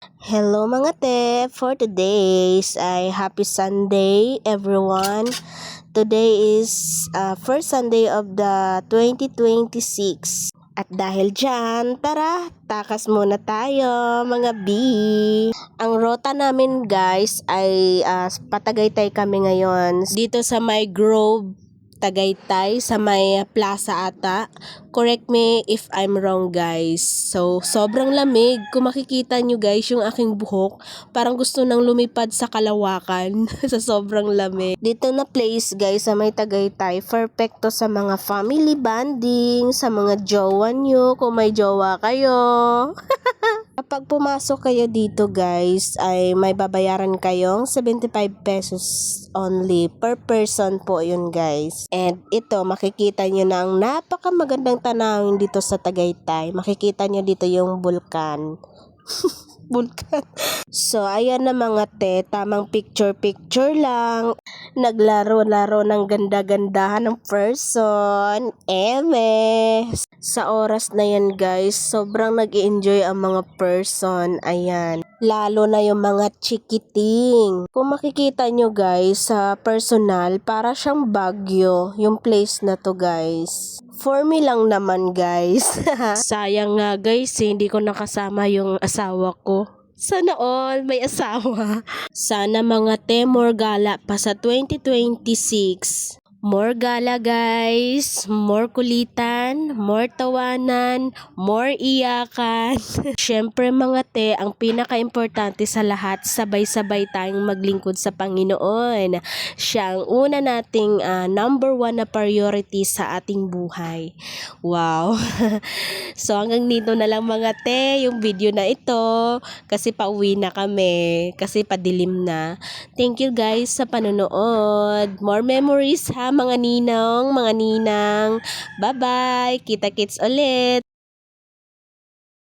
Hello mga te, for today's ay happy Sunday everyone. Today is first Sunday of the 2026. At dahil dyan, tara, takas muna tayo mga B. Ang rota namin guys ay Patagaytay kami ngayon. Dito sa may Grove, Tagaytay sa may plaza ata. Correct me if I'm wrong guys. So, sobrang lamig. Kung makikita nyo guys yung aking buhok, parang gusto nang lumipad sa kalawakan sa sobrang lamig. Dito na place guys sa may Tagaytay, perfecto sa mga family bonding, sa mga jowa nyo, kung may jowa kayo. Kapag pumasok kayo dito guys, ay may babayaran kayong 75 pesos only per person po yun guys. And ito, makikita nyo na ang napakamagandang tanawin dito sa Tagaytay. Makikita nyo dito yung bulkan. Bulkan. So, ayan na mga te, tamang picture-picture lang. Naglaro-laro ng ganda-gandahan ng person. Eme! Sa oras na yan guys, sobrang nag-i-enjoy ang mga person. Ayan. Lalo na yung mga chikiting. Kung makikita nyo guys, sa personal, para siyang Baguio, yung place na to guys. For me lang naman guys. Sayang nga guys, hindi ko nakasama yung asawa ko. Sana all may asawa. Sana mga te, more gala pa sa 2026. More gala guys, more kulitan, more tawanan, more iyakan. Syempre mga te, ang pinaka-importante sa lahat, sabay-sabay tayong maglingkod sa Panginoon. Siya ang una nating number one na priority sa ating buhay. Wow! So hanggang dito na lang mga te, yung video na ito. Kasi pauwi na kami, kasi padilim na. Thank you guys sa panonood. More memories ha mga ninong, mga ninang. Bye-bye! Kita-kits ulit!